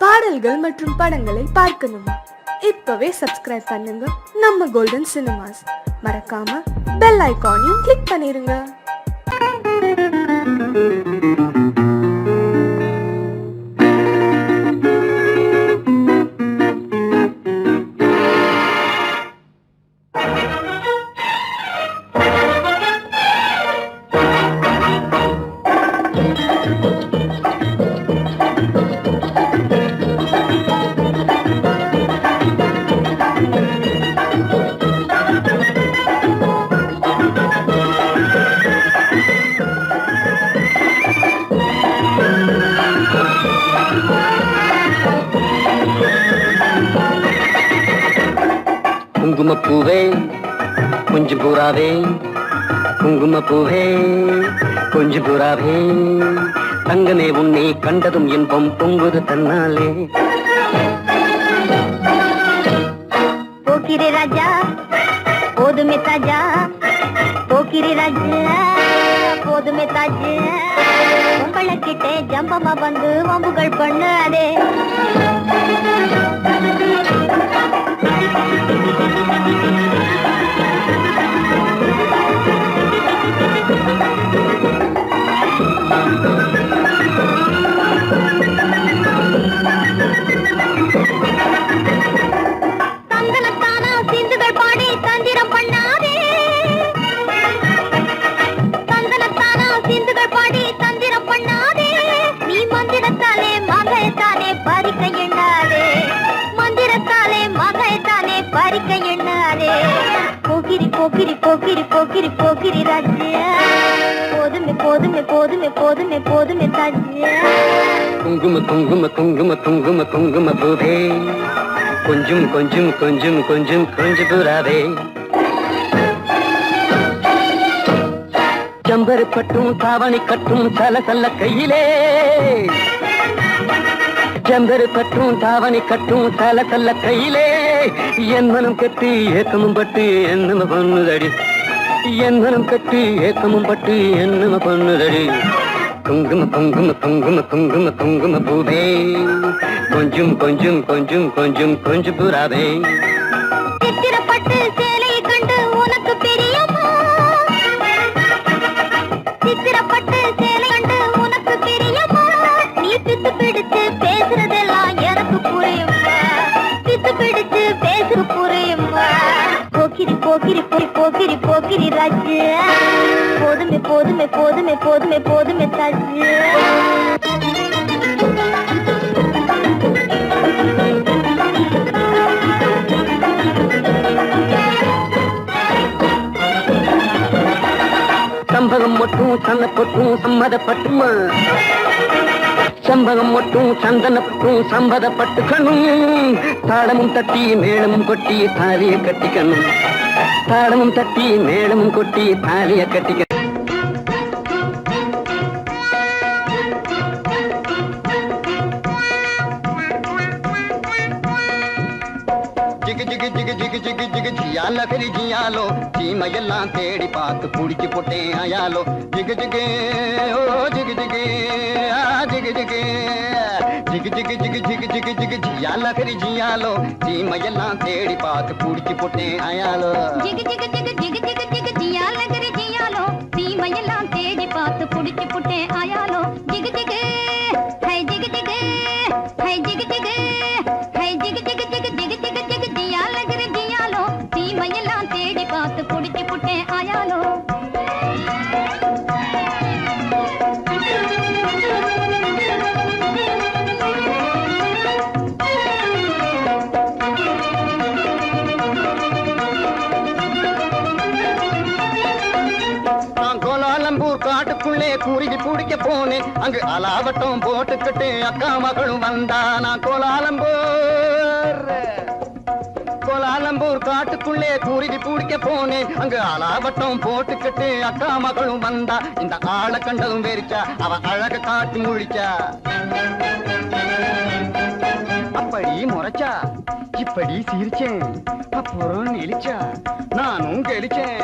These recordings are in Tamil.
பாடல்கள் மற்றும் படங்களை பார்க்கணுமா? இப்பவே சப்ஸ்கிரைப் பண்ணுங்க நம்ம கோல்டன் சினிமாஸ். மறக்காம பெல் ஐகானையும் கிளிக் பண்ணிருங்க. குங்குமப்பூவே கொஞ்சம் பூராவே, குங்குமப்பூவே கொஞ்சம் பூராவே, தங்கமே உன்னை கண்டதும் இன்பம் பொங்குது தன்னாலே. போக்கிரி ராஜா போதுமே தாஜா, போக்கிரி ராஜா போதுமே தாஜா, உங்களுக்கிட்டே ஜம்பமா வந்து வம்புகள் பண்ணாதே. தங்கனத்தானா சிந்துகள் பாடி தந்திரம் பண்ணாதே, தங்கனத்தானா சிந்துகள் பாடி தந்திரம் பண்ணாதே. நீ மந்திரத்தாலே மகைத்தானே பறிக்க எண்ணாதே, மந்திரத்தாலே மகைத்தானே பறிக்க எண்ணாதே. போக்கிரி போக்கிரி போக்கிரி போக்கிரி போக்கிரி ராஜா, போதுமே போதுமே போதுமே போதுமே போதுமே தாஜா. குங்கும குங்கும குங்கும குங்கும குங்கும பூவே கொஞ்சம் கொஞ்சம் கொஞ்சம் கொஞ்சம் கொஞ்சம் பூராவே, ஜம்பரு பட்டும் தாவணி கட்டும் சல சல்ல கையிலே, ஜம்பரு பட்டும் தாவணி கட்டும் சல சல்ல கையிலே, என் மனம் கட்டி ஏக்கமும் பட்டு என்னம பண்ணுதடி, என் மனம் கட்டி ஏக்கமும் பட்டு என்னம பண்ணுதடி. குங்கும குங்கும குங்கும குங்கும குங்கும பூவே கொஞ்சம் கொஞ்சம் கொஞ்சம் கொஞ்சம் கொஞ்சம் பூராவே. சித்திரப்பட்டு சேலையை கண்டு உனக்கு பிரியமா, சித்திரப்பட்டு சேலை கண்டு உனக்கு பிரியமா. நீ பித்து பிடிச்சு பேசுறதெல்லாம் எனக்கு புரியுமா, பித்து பிடிச்சு பேசுற புரியுமா. போக்கிரி போக்கிரி போய் போக்கிரி போக்கிரி ராஜா, போதுமே போதுமே போதுமே போதுமே போதுமே தாஜா. சம்பகம் மட்டும் சன்னப்பட்டும் சம்மதப்பட்டுமா, சம்பகம் மட்டும் சந்தனப்பட்டும் சம்பதப்பட்டுக்கணும். தாளமும் தட்டி மேளமும் கொட்டி தாலிய கட்டிக்கணும், தாளமும் தட்டி மேளமும் கொட்டி தாலிய கட்டிக்கணும். ஜிகு ஜிகு ஜிகு ஜிகு ஜிகு ஜிகு ஜியால கரி ஜியாலோ, சீமையெல்லாம் தேடி பார்த்து புடிச்சு போட்டேன் ஆயாலோ. ஜிகு ஜிகு ஓ ஜிகு ஜிகு ஆ ஜிகு ஜிகு ஜிகு ஜிகு ஜிகு ஜிகு ஜிகு ஜிகு ஜியால கரி ஜியாலோ, சீமையெல்லாம் தேடி பார்த்து புடிச்சு போட்டேன் ஆயாலோ. ஜிகு ஜிகு ஜிகு ஜிகு ஜிகு ஜிகு ஜியால கரி ஜியாலோ, சீமையெல்லாம் தேடி பார்த்து புடிச்சு புட்டேன் ஆயாலோ. ஜிகு ஜிகு ஹை ஜிகு ஜிகு ஹை ஜிகு ஜிகு ஹை ஜிகு ஜிகு ஜிகு ஜிகு ஜிகு ஜிகு ஜியால கரி ஜியாலோ, சீமையெல்லாம் தேடி பார்த்து புடிச்சு புட்டேன் ஆயாலோ. காட்டுக்குள்ளே குருவி பிடிக்க போனேன், அங்கு அலாவட்டம் போட்டுக்கிட்டு அக்கா மகளும் வந்தா. நான் கோலாலம்பூர் காட்டுக்குள்ளே குருவி பிடிக்க போனேன், அங்கு அலாவட்டம் போட்டுக்கிட்டு அக்கா மகளும் வந்தா. இந்த ஆளை கண்டதும் வெறிச்சா, அவ அழக காட்டி முழிச்சா. அப்படி முறைச்சா இப்படி சிரிச்சேன், அப்புறம் நெளிச்சா நானும் கெளிச்சேன்.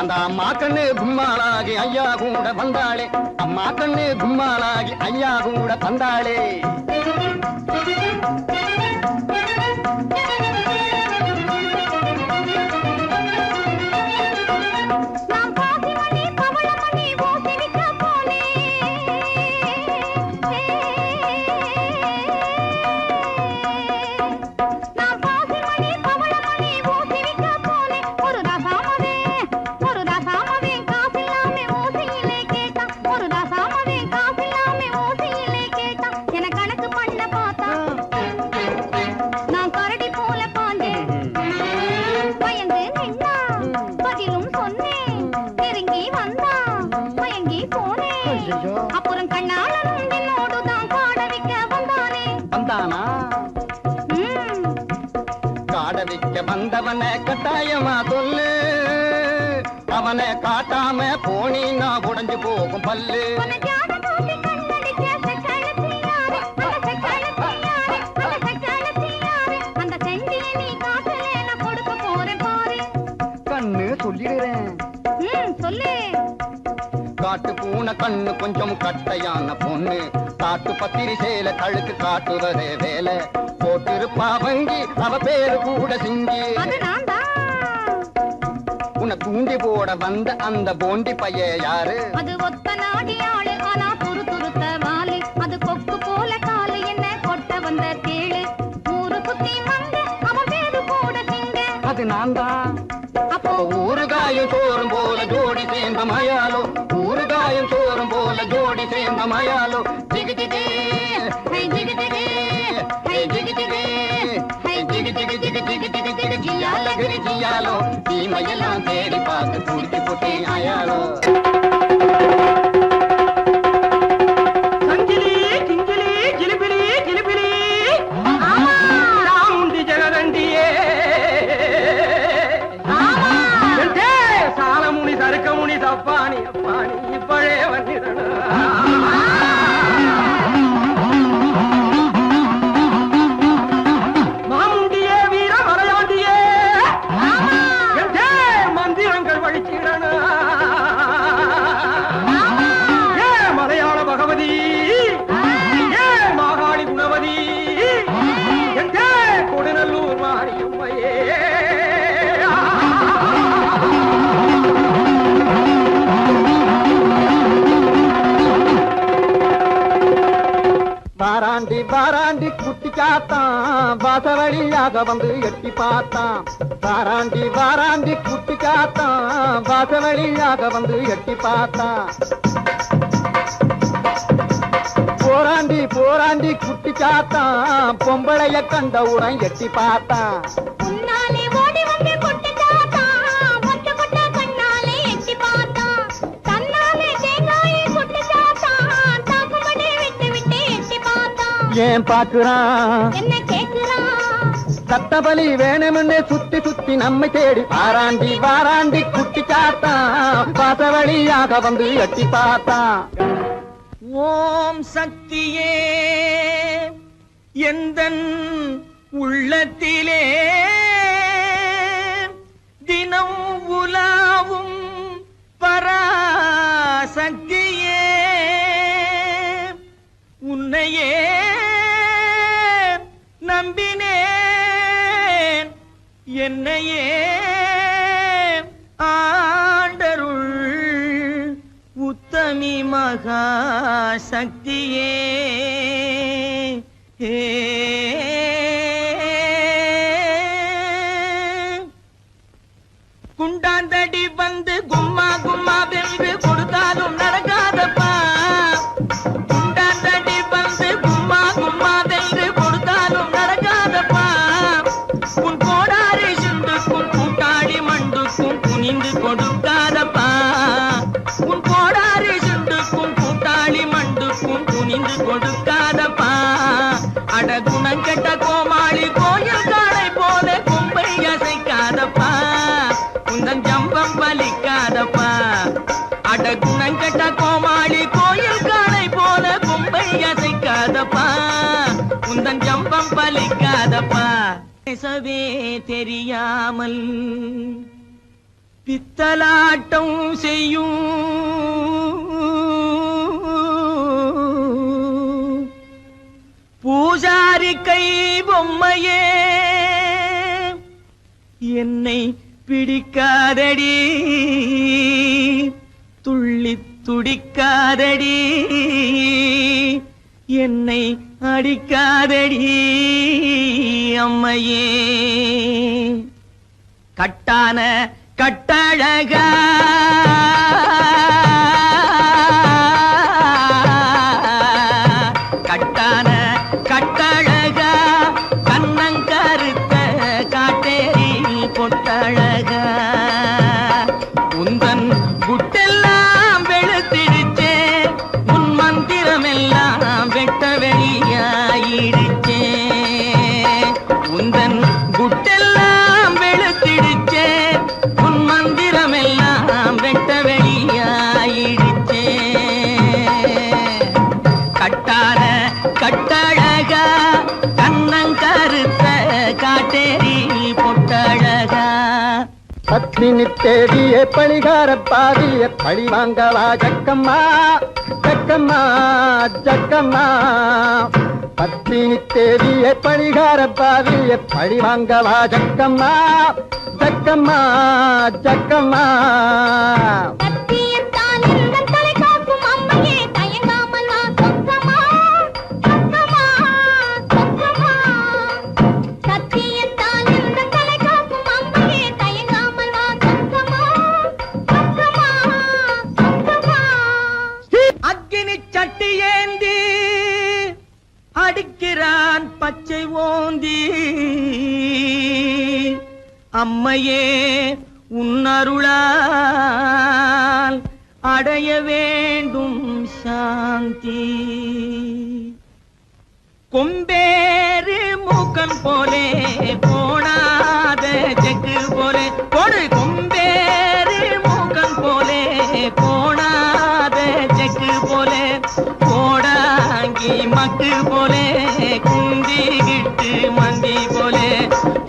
அந்த அம்மா கண்ணு கும்மாளாகி ஐயா கூட வந்தாளே, அம்மா கண்ணு கும்மாளாகி ஐயா கூட வந்தாளே. வந்தவனை கட்டாயமா சொல்லு அவனை காட்டாம போனீன்னா உடைஞ்சு போகும் பல்லு கண்ணு சொல்லிடுறேன் சொல்லு காட்டு பூனை கண்ணு கொஞ்சம் கட்டையான பொண்ணு காட்டு பத்திரி சேல கழுக்கு காட்டுவதே வேலை போட்டிருப்பா வங்கி அவ பேரு கூட சிங்கி உன்னை தூண்டி போட வந்த அந்த போண்டி பைய யாரு அது ஒத்த நாடியாளு ஆனா துரு துருத்த வாலு அது கொக்கு போல காலு என்ன கொட்ட வந்த தேளு ஊரு குத்தி மங்க அவன் பேரு கூட சிங்க அது நான் தான் அப்போ ஊறுகாயும் சோறும் போல ஜோடி சேர்ந்த மயாலோ ஊறுகாயும் சோறும் போல ஜோடி சேர்ந்த மயாலோ ஜிகு ஜிகு ஹை ஜிகு ஜிகு ஹை ஜிகு ஜிகு ஹை ஜிகு ஜிகு ஜிகு ஜிகு ஜிகு ஜிகு ஜியால கிரி ஜியாலோ தீமையெல்லாம் தேடி பார்த்து குடிச்சு போட்டே ஆயாலோ சங்கிலி கிங்கிலி கிளிபிலி கிளிபிலி ராமுண்டி ஜெகதண்டியே சாலமுனி சருக்கமுனி தப்பானி அப்பானி இப்பழே வந்திரன மாமுண்டியே வீர மலையாண்டியே மந்திரங்கள் வழிச்சிடன ஏ மலையாள பகவதி ஏ மாகாளி குணவதி கொடுநல்லூர் மாரியம்மையே வாராண்டி வாராண்டி குட்டி காத்தான் வாசவழியாக வந்து எட்டி பார்த்தான் வாராண்டி வாராண்டி குட்டி காத்தான் வாசவழியாக வந்து எட்டி பார்த்தான் போராண்டி போராண்டி குட்டி காத்தான் பொம்பளைய கண்டவுடன் எட்டி பார்த்தான் உன்னாலே ஓடி வந்து கொட்டு தாத்தா மொட்ட மொட்ட கண்ணாலே எட்டி பார்த்தா தன்னாலே தேங்காயை கொட்டு தாத்தா தாக்குமடே விட்டு விட்டு எட்டி பார்த்தா ஏன் பாக்குறான் என்ன கேக்குறான் சத்தபலி வேணும்னு சுத்தி சுத்தி நம்மை தேடி வாராண்டி வாராண்டி குட்டி காத்தான் வாசவழியாக வந்து எட்டி பார்த்தான் ஓம் சக்தியே எந்தன் உள்ளத்திலே தினம் உலாவும் பராசக்தியே உன்னையே நம்பினேன் என்னையே ஆண்டருள் உத்தமி மகா சக்தியே குண்டாந்தடி வந்து கும்மா கும்மா வென்று கொடுத்தாலும் நடக்காதப்பா குண்டாந்தடி வந்து கும்மா கும்மா வென்று கொடுத்தாலும் நடக்காதப்பா உன் கோடாரி சுண்டுக்கும் கூட்டாளி மண்டுக்கும் குனிந்து கொடுக்காதப்பா உன் கோடாரி சுண்டுக்கும் கூட்டாளி மண்டுக்கும் குனிந்து கொடுக்காதப்பா அட குணங்கெட்ட கோமாளி கோயில் காளை போல கொம்பை அசைக்காதப்பா உந்தன் ஜம்பம் பலிக்காதப்பா அட குணங்கெட்ட கோமாளி கோயில் காளை போல கொம்பை அசைக்காதப்பா உந்தன் ஜம்பம் பலிக்காதப்பா பேசவே தெரியாமல் பித்தலாட்டம் செய்யும் பூஜாரி கை பொம்மையே என்னை பிடிக்காதடி துள்ளி துடிக்காதடி என்னை அடிக்காதடி அம்மையே கட்டான கட்டழகா கட்டான கட்டழகா கண்ணங்கருத்த காட்டேரி பொட்டழகா உந்தன் குட்டெல்லாம் வெளுத்திடுச்சே உன் மந்திரமெல்லாம் வெட்ட வெளியாயிடுச்சே உந்தன் குட்டெல்லாம் பத்தினி தேவியே பழிகார பாவிய பழி வாங்கவா ஜக்கம்மா ஜக்கம்மா ஜக்கம்மா பத்தினி தேவியே பழிகார பாவிய பழி வாங்கவா ஜக்கம்மா ஜக்கம்மா ஜக்கம்மா அடிக்கிறான் பச்சை ஓந்தி அம்மையே உன்னருளால் அடைய வேண்டும் சாந்தி கொம்பேறு மூக்கன் போலே போனாத ஜக்கு போலே கொடு கொம்பேறு மூக்கன் போலே போனாத ஜக்கு போலே போடாங்கி மக்கு போலே குந்திகிட்டு மந்தி போலே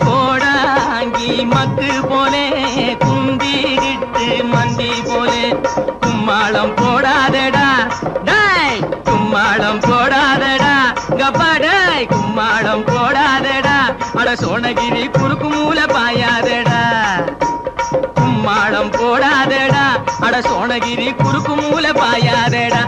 போடாங்கி மக்கு போலே குந்திகிட்டு மந்தி போலே கும்மாளம் போடாதடா டாய் கும்மாளம் போடாதடா கப்பாடாய் கும்மாளம் போடாதடா அட சோனகிரி குறுக்கு மூல பாயாதடா கும்மாளம் போடாதடா அட சோனகிரி குறுக்கு மூல பாயாதடா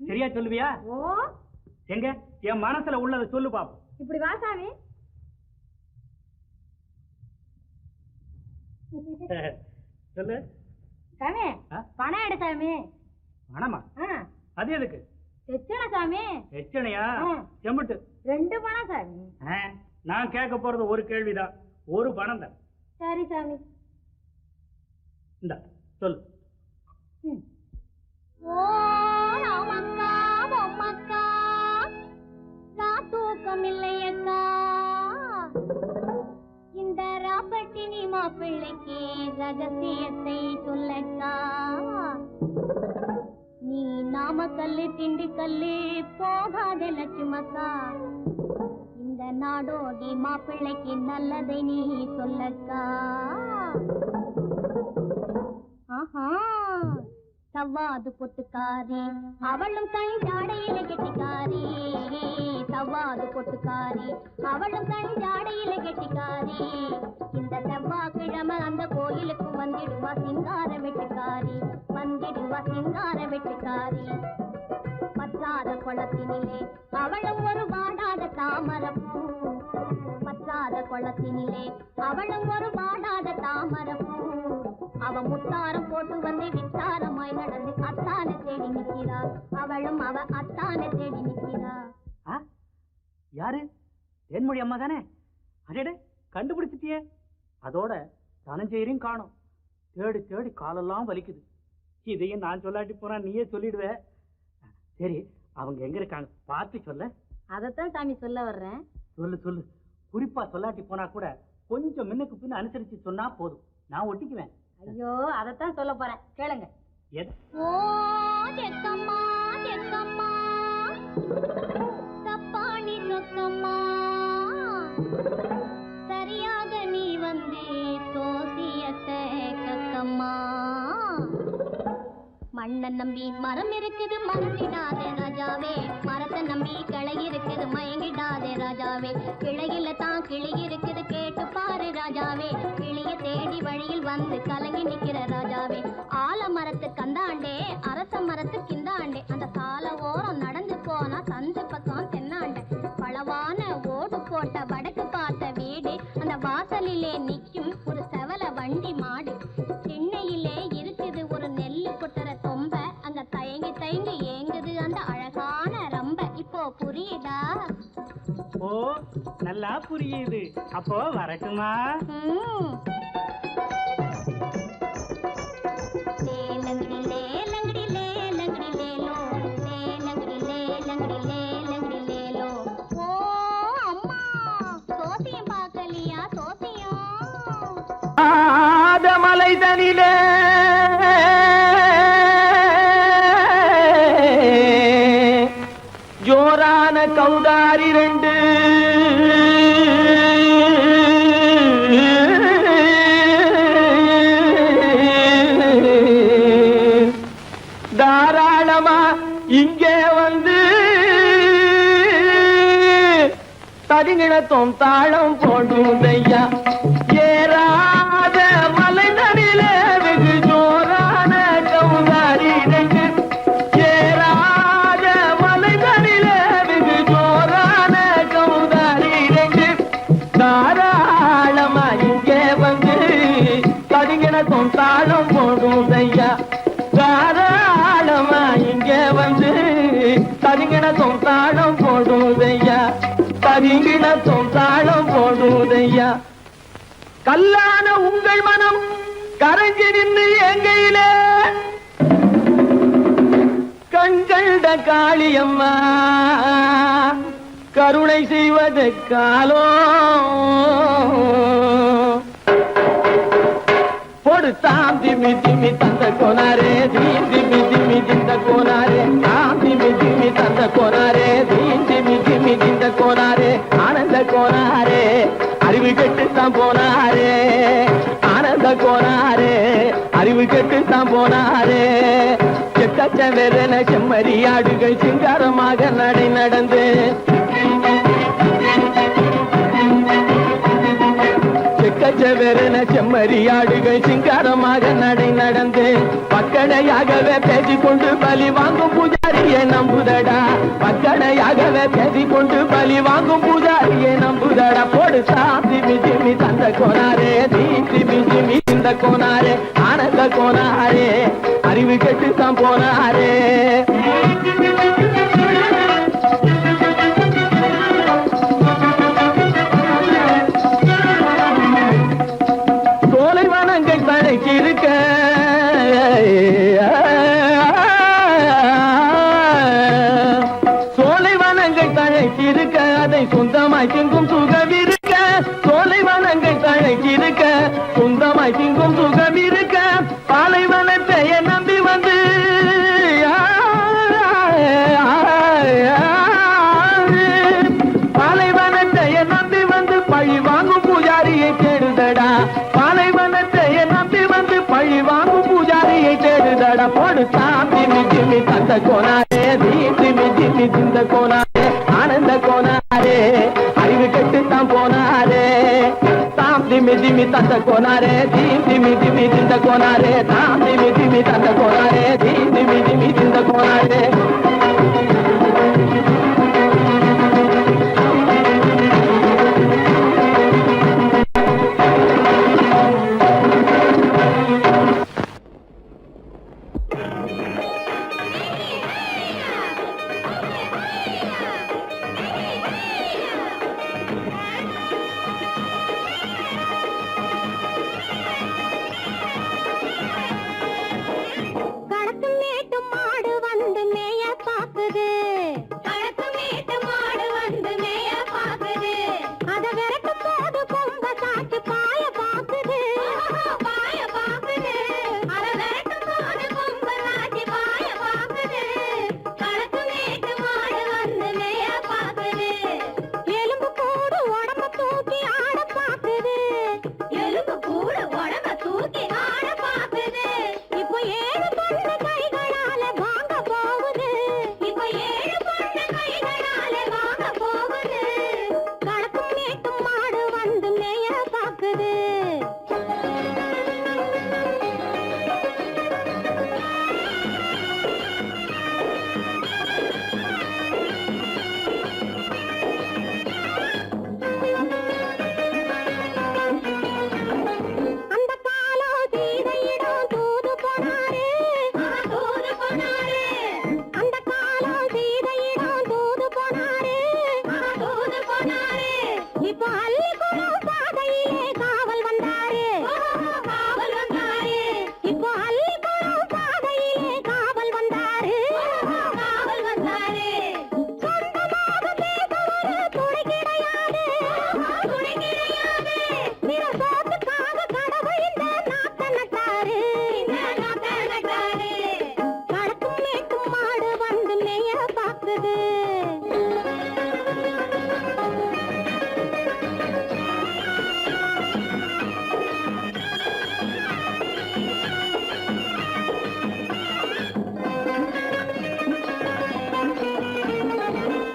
சரியா சொல்லுவியா? ஓ எங்க என் மனசுல உள்ளத சொல்லு பாப்போம். இப்படி வா சாமி. சொல்லு சாமி. பணம் எடு சாமி. பணமா? அது எதுக்கு? எச்சனை சாமி. எச்சனையா? செம்புட்டு 2 பணம் சாமி. நான் கேட்க போறது ஒரு கேள்விதான். ஒரு பணம் தான். சரி சாமி. இந்த சொல்லு. ஓ ராமக்கா பொம்மக்கா தூக்கம் இல்லையக்கா இந்த ராப்பட்டினி மாப்பிள்ளைக்கு ரகசியத்தை சொல்லக்கா நீ நாமக்கல்லு திண்டுக்கல்லு போகாத லட்சுமக்கா இந்த நாடோடி மாப்பிள்ளைக்கு நல்லதை நீ சொல்லக்கா ஆஹா சவ்வாது பொட்டுக்காரி அவளும் கஞ்சாடையில கெட்டிக்காரி சவ்வாது பொட்டுக்காரி அவளும் கஞ்சாடையில கெட்டிக்காரி இந்த செவ்வாய்க்கிழமை அந்த கோயிலுக்கு வந்திடுவா சிங்கார வெட்டுக்காரி வந்திடுவா சிங்கார வெட்டுக்காரி பற்றாத குளத்தினிலே அவளும் ஒரு வாடாத தாமரப்பூ பற்றாத குளத்தினிலே அவளும் ஒரு வாடாத தாமரப்பூ அவ முத்தாரம் போட்டு வந்து வித்தாரமாய் நடந்து அத்தானை தேடி நிற்கிறா அவளும் அவ அத்தானை தேடி நிற்கிறா. யாரு? தேன்மொழி அம்மா தானே? அடடே, கண்டுபிடிச்சிட்டியே. அதோட தனஞ்செயரையும் காணோம். தேடி தேடி காலெல்லாம் வலிக்குது. இதையும் நான் சொல்லாட்டி போனா நீயே சொல்லிடுவ. சரி, அவங்க எங்க இருக்காங்க பார்த்து சொல்ல. அதத்தான் சாமி சொல்ல வர்றேன். சொல்லு சொல்லு. குறிப்பா சொல்லாட்டி போனா கூட கொஞ்சம் முன்னுக்கு பின்ன அனுசரிச்சு சொன்னா போதும், நான் ஒட்டிக்குவேன். ஐயோ, அதத்தான் சொல்ல போறேன், கேளுங்க. எது? ஓ தெக்கம்மா தெக்கம்மா, தப்பாணி சொக்கம்மா, சரியாக நீ வந்து தோசியத்தை கக்கம்மா. மண்ணை நம்பி மரம் இருக்குது மறந்திடாதே ராஜாவே, மரத்தை நம்பி கிளை இருக்குது மயங்கிடாதே ராஜாவே. கிளையில தான் கிளி இருக்குது கேட்டு பாரு ராஜாவே, கிளிய தேடி வழியில் வந்து கலங்கி நிக்கிற ராஜாவே. ஆல மரத்து கந்தாண்டே, அரச மரத்து கிந்தாண்டே, அந்த சால ஓரம் நடந்து போனா சந்து பக்கம் தென்னாண்டே. பளவான ஓடு போட்ட வடக்கு பார்த்த வீடு, அந்த வாசலிலே நிக்கும் ஒரு செவல வண்டி மாடு. சென்னையிலே இருக்குது ஒரு நெல்லு கொட்டுற தொம்ப, அங்க தயங்கி தயங்கி ஏங்குது அந்த அழகான ரம்ப. இப்போ புரியுதா? ஓ, நல்லா புரியுது. அப்போ வரட்டுமா? லேலங்கடி லேலங்கடி லேலங்கடி லேலோ, லேலங்கடி லேலங்கடி லேலங்கடி லேலோ. ஓ அம்மா, சோசியம் பார்க்கலையா சோசியம்? மலை தனிலே ஜோரான கௌதாரி ரெண்டு, தாராளமா இங்கே வந்து தரிநிலத்தும் தாளம் போடுதையா. ஏறாத மலை தனிலே வெகு ஜோரான கௌதாரி ரெண்டு, ஏறாத மலை தனிலே வெகு ஜோரான கௌதாரி ரெண்டு, தாராளமா இங்கே வந்து தரிநிலத்தும் தாளம் போடுதையா. தாராளமா இங்கே வந்து தரிநிலத்தும் தாளம் போடுதையா, தரிநிலத்தும் தாளம் போடுதையா. கல்லான உங்கள் மனம் கரைஞ்சி நின்று எங்கையிலே கண்கண்ட காளியம்மா கருணை செய்வது காலோ. பொடுத்தாம் திமி திமி தந்த கோனாரே, தீம் திமி திமி திந்த கோனாரே, தாம் திமி திமி தந்த கோனாரே, தீம் திமி திமி திந்த கோனாரே, ஆனந்த கோனாரே அறிவு கெட்டுத்தான் போனாரே, ஆனந்த கோனாரே அறிவு கெட்டுத்தான் போனாரே. செக்கச்சவென செம்மறியாடுகள் சிங்காரமாக நடை நடந்து, செக்கச்சவென செம்மறியாடுகள் சிங்காரமாக நடை நடந்து, பக்கடையாகவே பேசிக்கொண்டு பலி வாங்கும் பூஜாரியை நம்புதடா, பக்கடையாகவே பேசிக்கொண்டு பலி வாங்கும் பூஜாரியை நம்புதடா. போடு திமி திமி தந்த கோனாரே, தீ திமி திமி இந்த கோனாரே, ஆனந்த கோனாரே அறிவு கெட்டுத்தான் போனாரே. சோலைவனங்கள் தழைச்சிருக்க, சோலைவனங்கள் தழைச்சிருக்க, அதை சொந்தமாய் திங்கும் சுகம் இருக்க, சோலைவனங்கள் தழைச்சிருக்க, சொந்தமாய் திங்கும் சுகம் இருக்க, பாலைவனத்தை நம்பி வந்து பாலைவனத்தை நம்பி வந்து பழி வாங்கும் பூஜாரியை தேடுதடா, பாலைவனத்தை நம்பி வந்து பழி வாங்கும் பூஜாரியை தேடுதடா. போடு திமி திமி தந்த கோனாரே, திமி திமி திந்த கோனாரே, ஆனந்த கோனாரே அறிவு கெட்டுத்தான் போனாரே. தாம் திமி திமி தந்த கோனாரே, தீம் திமி திமி திந்த கோனாரே, தாம் திமி திமி தந்த கோனாரே, தீம் திமி திமி திந்த கோனாரே.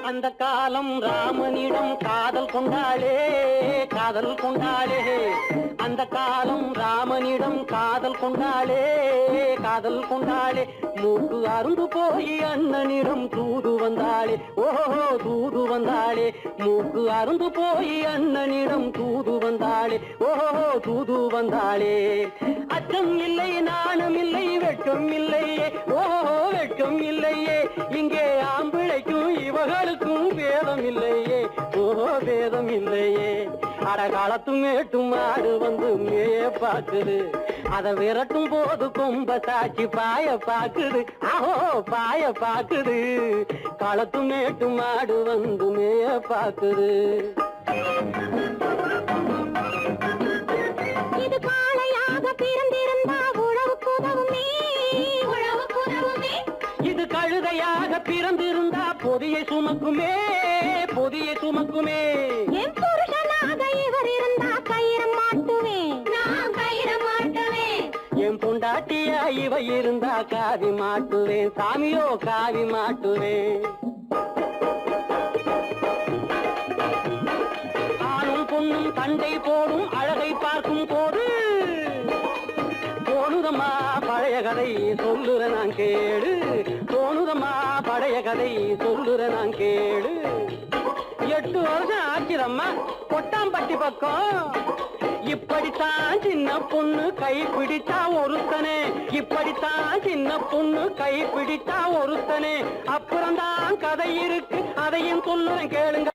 அந்த காலம் ராமனிடம் காதல் கொண்டாளே காதல் கொண்டாளே அந்த காலம் ராமனிடம் காதல் கொண்டாளே காதல் கொண்டாளே மூக்கு அருந்து போய் அண்ணனிடம் தூது வந்தாளே ஓஹோ தூது வந்தாளே மூக்கு அருந்து போய் அண்ணனிடம் தூது வந்தாளே ஓஹோ தூது வந்தாளே அச்சம் இல்லை நாணம் இல்லை வெட்கம் இல்லையே ஓஹோ வெட்கம் இல்லையே இங்கே ஆம்பிளைக்கும் இவர்களுக்கும் வேதம் இல்லையே ஓஹோ வேதம் இல்லையே அடகாலத்தும் மேட்டும் மாடு வந்து மேய பாக்குது அத விரட்டும் போது கொம்ப சாட்சி பாய பாக்குது ஆஹோ பாய பாக்குது களத்தும் மேட்டும் மாடு வந்து மேய பாக்குது இது காளையாக பிறந்திருந்தா உழவுக்கு உதவுமே உழவுக்கு உதவுமே இது கழுதையாக பிறந்திருந்தா பொதியை சுமக்குமே பொதியை சுமக்குமே என் புருஷனாக இவர் இருந்தா கயிறு மாட்டுவேன் நான் கயிறு மாட்டுவேன் என் பொண்டாட்டியா இவ இருந்தா காவி மாட்டுவேன் சாமியோ காவி மாட்டுவேன் ஆணும் பொண்ணும் சண்டை போடும் அழகை பார்க்கும் போது தோணுதம்மா பழைய கதை சொல்லுற நான் கேளு தோணுதம்மா பழைய கதை சொல்லுற நான் கேளு 8 வருஷம் ஆச்சுதம்மா கொட்டாம்பட்டி பக்கம் இப்படித்தான் சின்ன பொண்ணு கை பிடித்தா ஒருத்தனே இப்படித்தான் சின்ன பொண்ணு கை பிடித்தா ஒருத்தனே அப்புறம்தான் கதை இருக்கு அதையும் சொல்லுறேன் கேளுங்க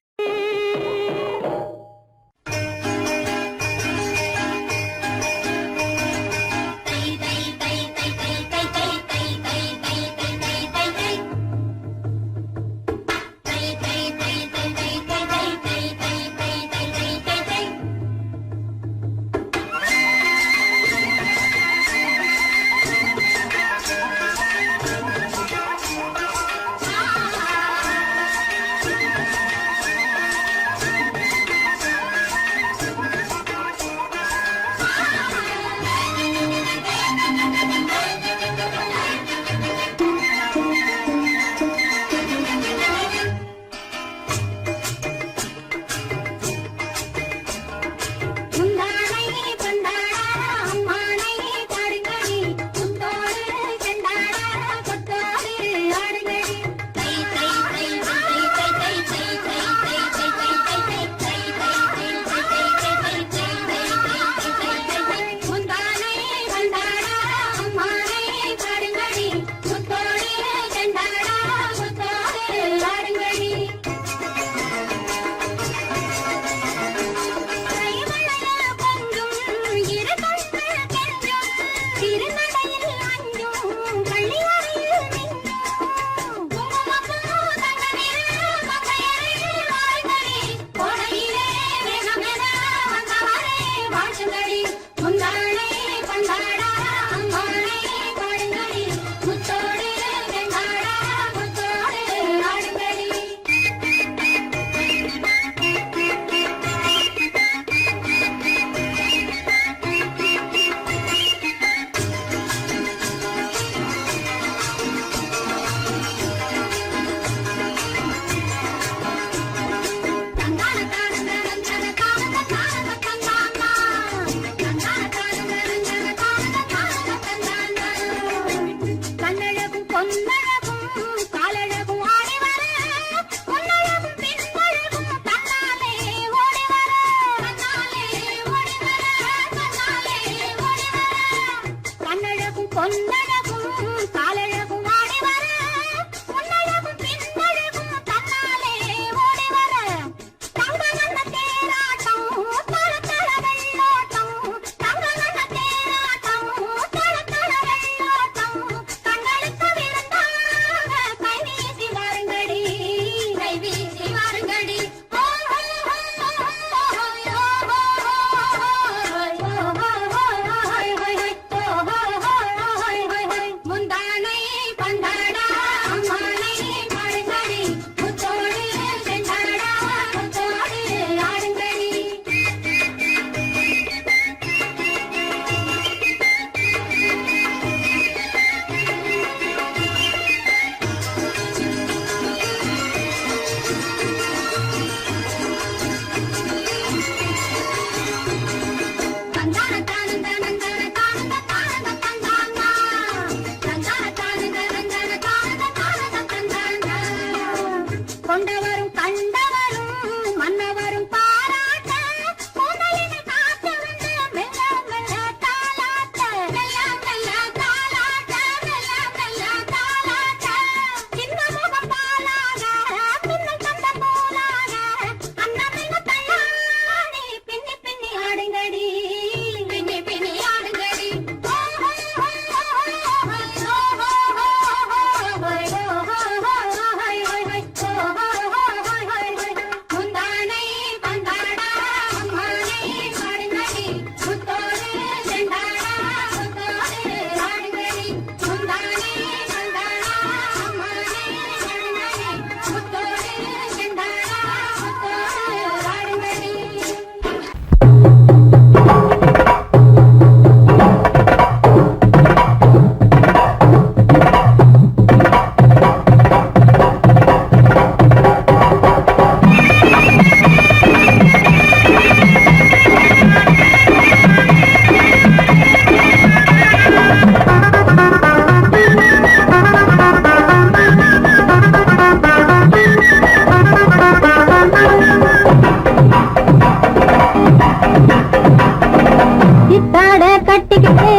கட்டிக்கிட்டு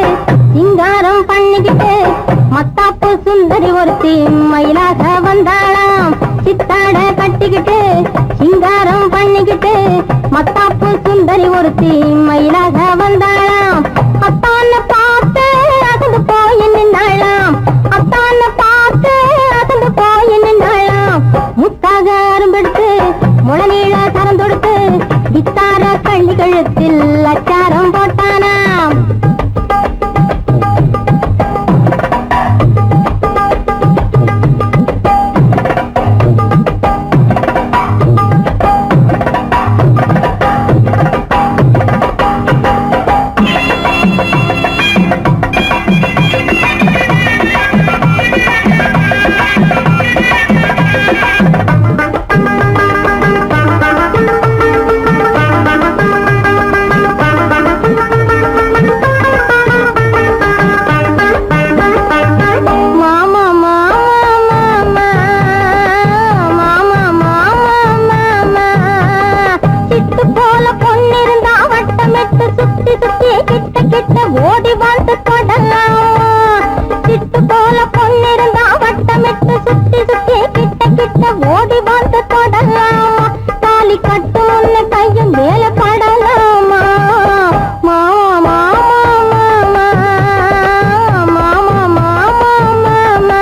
சிங்காரம் பண்ணிக்கிட்டு மத்தாப்பு சுந்தரி ஒருத்தி மயிலாக வந்தாளாம். சித்தாட கட்டிக்கிட்டு சிங்காரம் பண்ணிக்கிட்டு மத்தாப்பு சுந்தரி ஒருத்தி மயிலாக வந்தாளாம். அத்தான பார்த்து அசந்து போய் நின்னாளாம். அத்தான பார்த்து அசந்து போய் நின்னாளாம். முத்தாக அரும்பெடுத்து முளநீள சரம் தொடுத்து வித்தார கள்ளி கழுத்தில் அச்சாரம் போட்டானாம். ஓடி வந்து தொடலாம். சிட்டு போல பொண்ணிருந்தா வட்டமிட்டு சுத்தி சுத்தி கிட்ட கிட்ட ஓடி வந்து தொடலாம். தாலி கட்டு முன்ன கையும் மேல படலாமா. மாமா மாமா மாமா மாமா மாமா.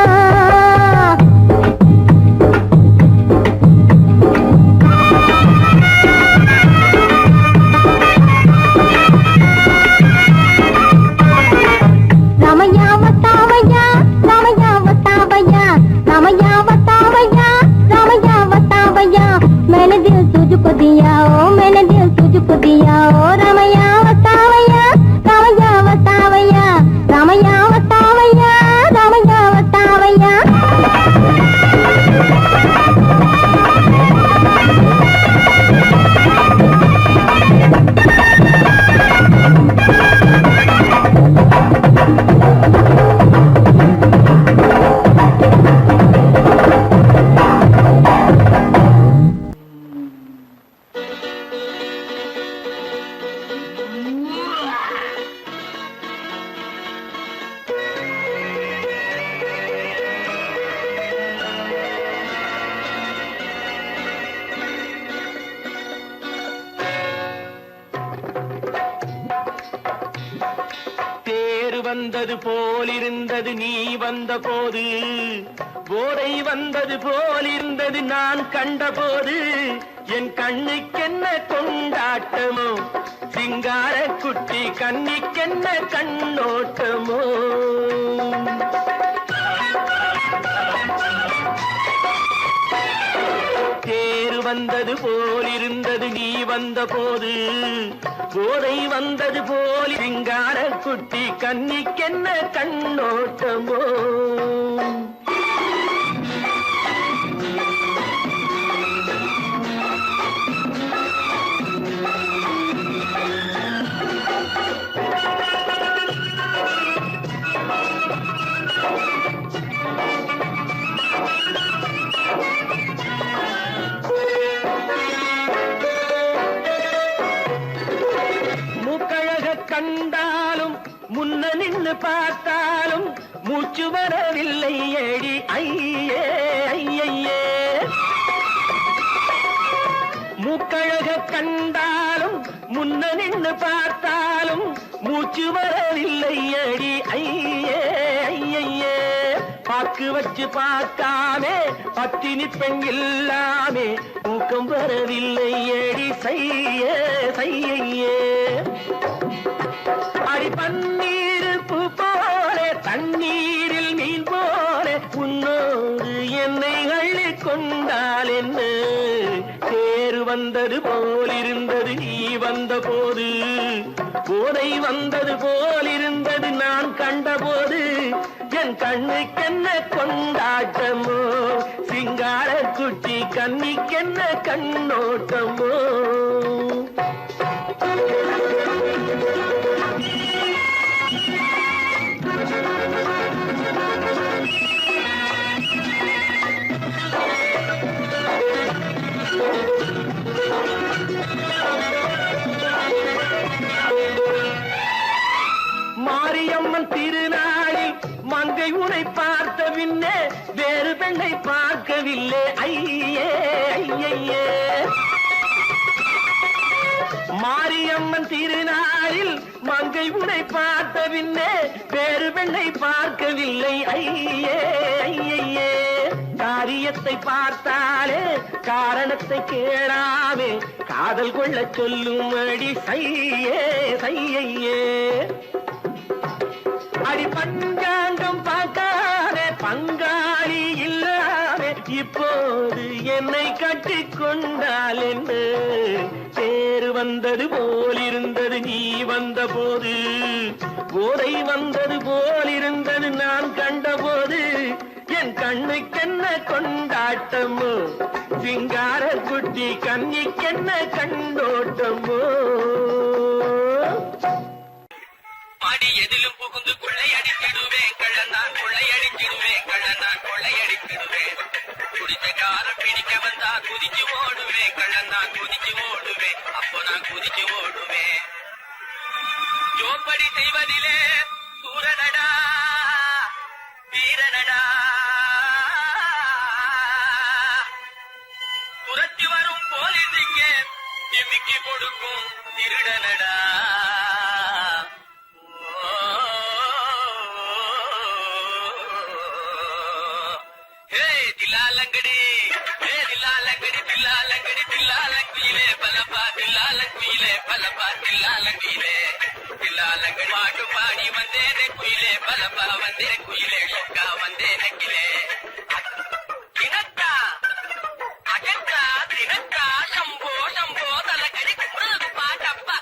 मैंने दिल तुझको दिया ओ मैंने दिल तुझको दिया ओ रामैया वतावैया रामैया वतावैया रामैया वतावैया रामैया वतावैया. வந்தது போலிருந்தது நீ வந்த போது, போதை வந்தது போலிருந்தது நான் கண்டபோது, என் கண்ணுக்கென்ன கொண்டாட்டமோ, சிங்கார குட்டி கண்ணிக்கென்ன கண்ணோட்டமோ. தேர் வந்தது போலிருந்தது நீ வந்த போது, போதை வந்தது போல் சிங்கார குட்டி கண்ணிக்கென்ன கண்ணோட்டமோ. கண்டாலும் முன்ன நின்று பார்த்தாலும் மூச்சு வரவில்லை ஏடி ஐயே ஐயே. மூக்கழக கண்டாலும் முன்ன நின்று பார்த்தாலும் மூச்சு வரவில்லை ஏடி ஐயே ஐயே. பாக்கு வச்சு பார்க்காமே பத்தினி பெண் இல்லாமே ஊக்கம் வரவில்லை ஏடி செய்ய செய்யே. அடி பன்னீர் பூ போல தண்ணீரில் மீன் போல உன்னோடு என்னை அள்ளி கொண்டால் என்ன. தேர் வந்தது போலிருந்தது நீ வந்த போது, போதை வந்தது போலிருந்தது நான் கண்டபோது, என் கண்ணுக்கென்ன கொண்டாட்டமோ, சிங்கார குட்டி கண்ணிக்கென்ன கண்ணோட்டமோ. முந்தான் திருநாளில் மங்கை உனை பார்த்த பின்னே வேறு பெண்ணை பார்க்கவில்லை ஐயே ஐயே. காரியத்தை பார்த்தாலே காரணத்தை கேளாமே காதல் கொள்ள சொல்லும் அடி சையே சையே. அடி பஞ்சாங்கம் பார்க்காதே பங்காளி இல்லாமே இப்போது என்னை கட்டிக் கொண்டால் என்ன. தேர் வந்தது போலிருந்தது நீ வந்த போது, போதை வந்தது போலிருந்தது நான் கண்டபோது. என் கண்ணுக்கென்ன கொண்டாட்டமோ சிங்கார குட்டி கண்ணிக்கென்ன கண்டோட்டமோ. பாடி எதிலும் புகுந்து கொள்ளையடித்திடுவேன் கள்ளந்தான் கொள்ளையடித்திடுவேன் கள்ளந்தான் கொள்ளையடித்திடுவேன். குடித்த காரம் பிடிக்க வந்தா குதிச்சு ஓடுவேன் கள்ளந்தான் குதிச்சு ஓடுவேன் அப்போ நான் குதிச்சு ஓடுவேன். ஜோப்படி செய்வதிலே சூரனடா வீரனடா துரத்தி வரும் போலீஸுக்கு திமிக்கி கொடுக்கும் திருடனடா. தில்லாலங்கடி தில்லாலங்கடி தில்லாலங்கடி தில்லாலங்குயிலே பலப்பா தில்லாலங்குயிலே பலப்பா தில்லாலங்குயிலே தில்லாலங்கடி பாட்டு பாடி வந்தேனே குயிலே பலப்பா வந்தே குயிலே சொக்கா வந்தே நக்கிலே. தினக்கா அகக்கா தினக்கா சம்போ சம்போ தலக்கடி பாட்டப்பா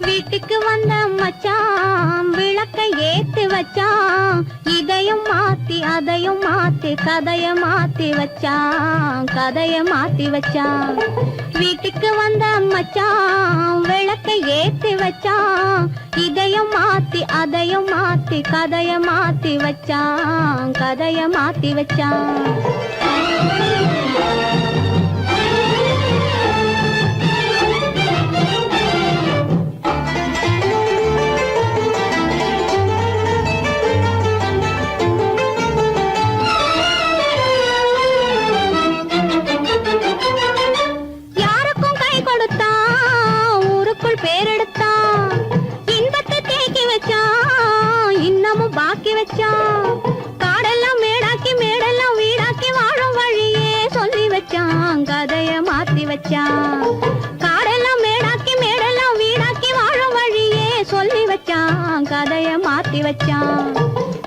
வீட்டுக்கு வந்த மச்சான் விளக்க ஏத்தி வச்சான், இதையும் மாத்தி அதையும் மாத்தி கதைய மாத்தி வச்சான் கதைய மாத்தி வச்சான். வீட்டுக்கு வந்த மச்சான் விளக்க ஏத்தி வச்சான், இதையும் மாத்தி அதையும் மாத்தி கதைய மாத்தி வச்சான் கதைய மாத்தி வச்சான். காடெல்லாம் மேடாக்கி மேடெல்லாம் வீடாக்கி வாழும் வழியே சொல்லி வச்சான் கதைய மாத்தி வச்சான். காடெல்லாம் மேடாக்கி மேடெல்லாம் வீடாக்கி வாழும் வழியே சொல்லி வச்சான் கதைய மாத்தி வச்சான்.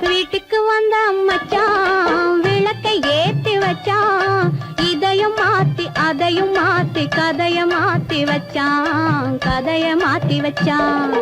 வீட்டுக்கு வந்த மச்சான் விளக்கை ஏத்தி வச்சான், இதையும் மாத்தி அதையும் மாத்தி கதைய மாத்தி வச்சான் கதைய மாத்தி வச்சான்.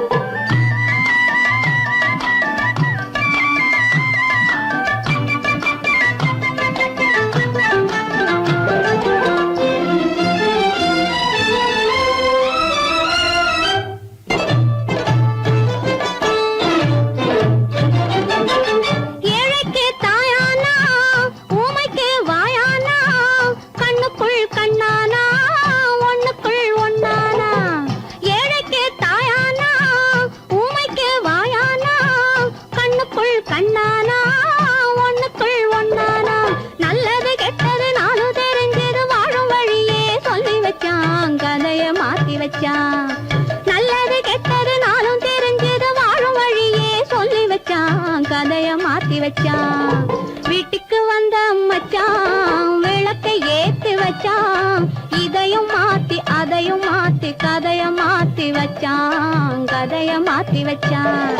நல்லது கெட்டது நானும் தெரிஞ்சது வாழும் வழியே சொல்லி வச்சான் கதைய மாத்தி வச்சான். வீட்டுக்கு வந்த மச்சான் விளக்கை ஏத்தி வச்சான், இதையும் மாத்தி அதையும் மாத்தி கதைய மாத்தி வச்சான் கதைய மாத்தி வச்சான்.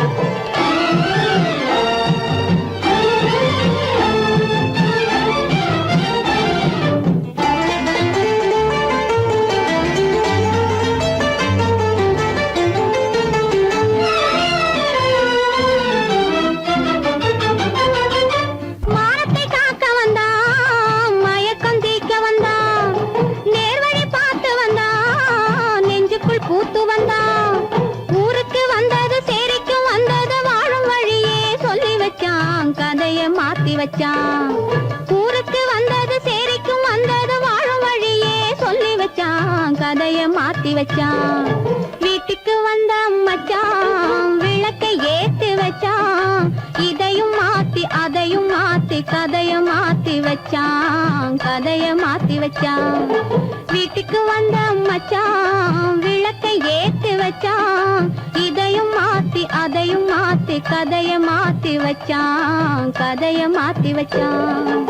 வச்சான். ஊருக்கு வந்தது சேரிக்கும் வந்தது வாழும் வழியே சொல்லி வச்சான், கதைய மாத்தி வச்சான். வீட்டுக்கு வந்த மச்சான் விளக்கை ஏத்தி வச்சான், இதையும் மாத்தி அதையும் மாத்தி கதைய மாத்தி வச்சான், கதைய மாத்தி வச்சான். வீட்டுக்கு வந்த மச்சான் விளக்கை ஏத்தி வச்சான், இதையும் மாத்தி அதையும் மாத்தி கதைய மாத்தி வச்சான், கதைய மாத்தி வச்சான்.